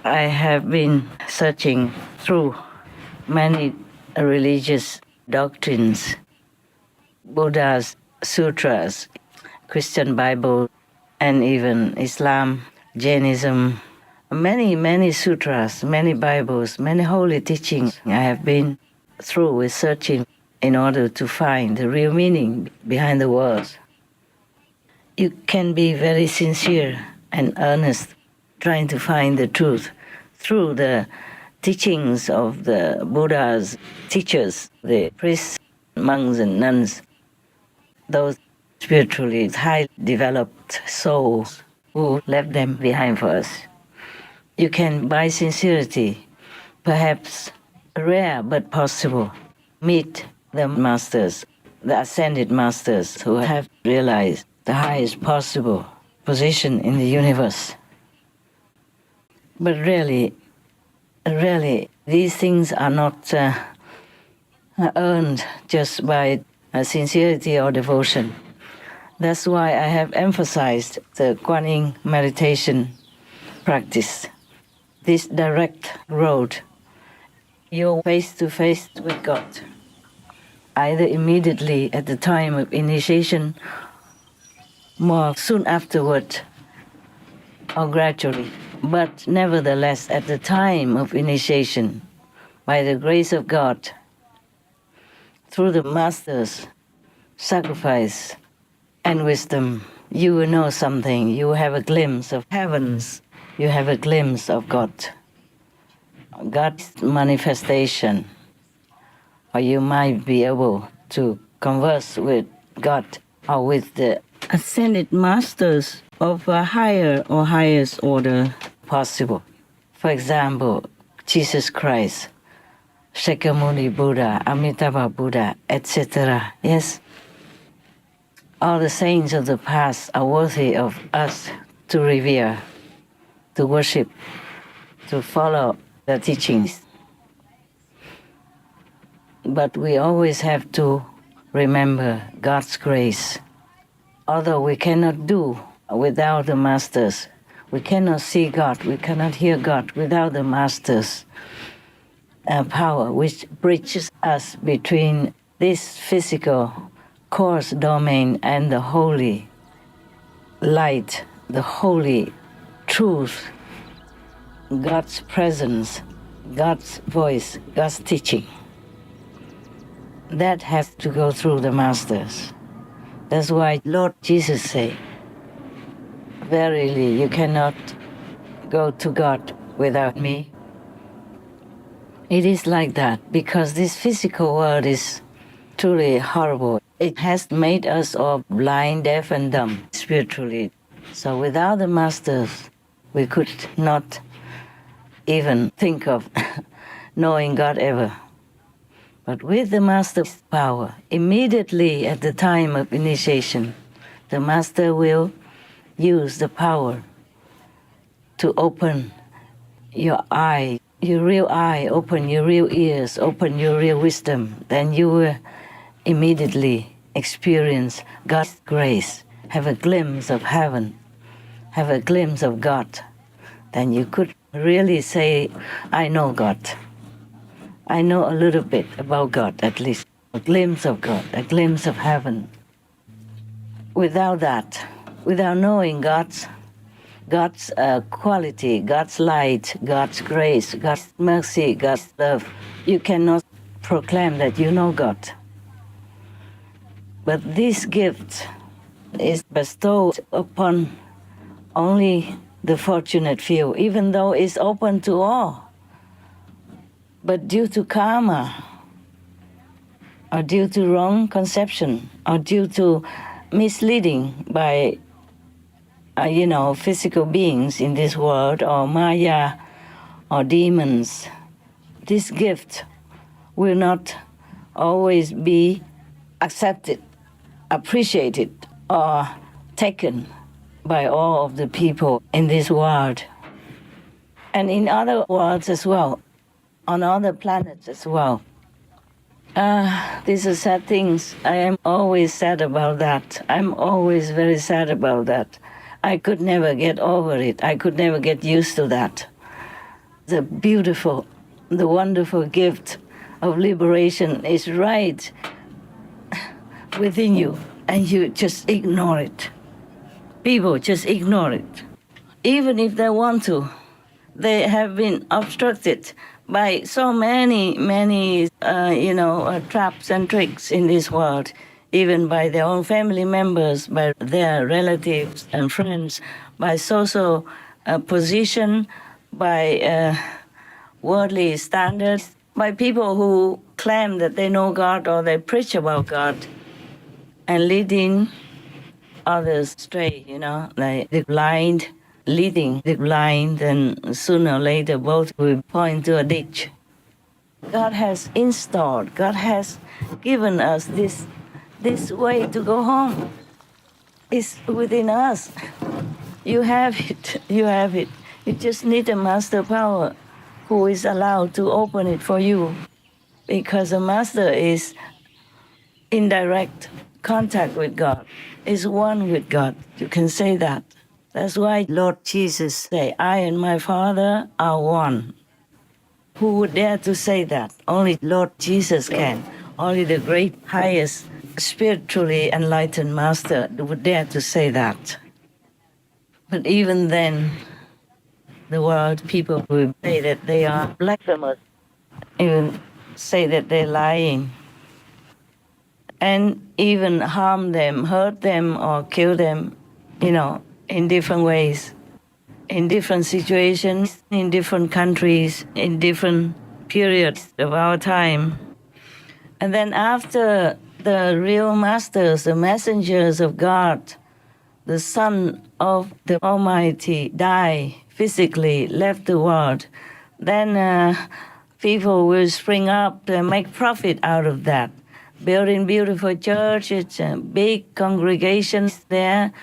I have been searching through many religious doctrines, Buddha's sutras, Christian Bible, and even Islam, Jainism, many sutras, many Bibles, many holy teachings I have been through with searching in order to find the real meaning behind the words. You can be very sincere and earnest trying to find the truth through the teachings of the Buddha's teachers, the priests, monks and nuns, those spiritually highly developed souls who left them behind for us. You can, by sincerity, perhaps rare but possible, meet the masters, the ascended masters who have realized the highest possible position in the universe. But really, these things are not earned just by sincerity or devotion. That's why I have emphasized the Quan meditation practice, this direct road. You're face to face with God, either immediately at the time of initiation, more soon afterward, or gradually. But nevertheless, at the time of initiation, by the grace of God, through the Master's sacrifice and wisdom, you will know something. You have a glimpse of heavens. You have a glimpse of God, God's manifestation. Or you might be able to converse with God or with the ascended masters of a higher or highest order possible. For example, Jesus Christ, Shakyamuni Buddha, Amitabha Buddha, etc. Yes, all the saints of the past are worthy of us to revere, to worship, to follow their teachings. But we always have to remember God's grace. Although we cannot do without the masters, we cannot see God, we cannot hear God without the masters' power, which bridges us between this physical coarse domain and the holy light, the holy truth, God's presence, God's voice, God's teaching. That has to go through the masters. That's why Lord Jesus said, "Verily, you cannot go to God without me." It is like that because this physical world is truly horrible. It has made us all blind, deaf, and dumb spiritually. So without the masters, we could not even think of knowing God ever. But with the master's power, immediately at the time of initiation, the master will use the power to open your eye, your real eye, open your real ears, open your real wisdom. Then you will immediately experience God's grace, have a glimpse of heaven, have a glimpse of God. Then you could really say, I know God. I know a little bit about God, at least. A glimpse of God, a glimpse of heaven. Without that, without knowing God's quality, God's light, God's grace, God's mercy, God's love, you cannot proclaim that you know God. But this gift is bestowed upon only the fortunate few, even though it's open to all. But due to karma, or due to wrong conception, or due to misleading by, physical beings in this world, or Maya, or demons, this gift will not always be accepted, appreciated, or taken by all of the people in this world. And in other worlds as well, on other planets as well. These are sad things. I am always sad about that. I'm always very sad about that. I could never get over it. I could never get used to that. The beautiful, the wonderful gift of liberation is right within you, and you just ignore it. People just ignore it. Even if they want to, they have been obstructed by so many traps and tricks in this world, even by their own family members, by their relatives and friends, by social position, by worldly standards, by people who claim that they know God or they preach about God and leading others astray, like the blind leading the blind, and sooner or later both will point to a ditch. God has installed, God has given us this way to go home. It's within us. You have it, you have it. You just need a master power who is allowed to open it for you, because the master is in direct contact with God, is one with God. You can say that. That's why Lord Jesus say, I and my Father are one. Who would dare to say that? Only Lord Jesus can. Only the great, highest, spiritually enlightened Master would dare to say that. But even then, the world people will say that they are blasphemous, even say that they're lying, and even harm them, hurt them, or kill them, in different ways, in different situations, in different countries, in different periods of our time. And then after the real masters, the messengers of God, the Son of the Almighty, die physically, left the world, then people will spring up and make profit out of that, building beautiful churches, big congregations there,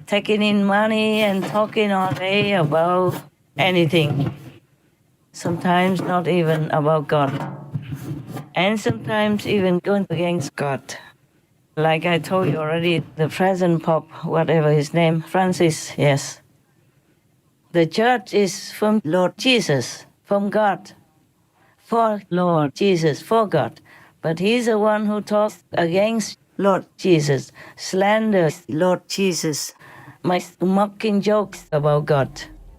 taking in money and talking all day about anything. Sometimes not even about God. And sometimes even going against God. Like I told you already, the present Pope, whatever his name, Francis, yes. The church is from Lord Jesus, from God, for Lord Jesus, for God. But he's the one who talks against Lord Jesus, slanders Lord Jesus, makes mocking jokes about God.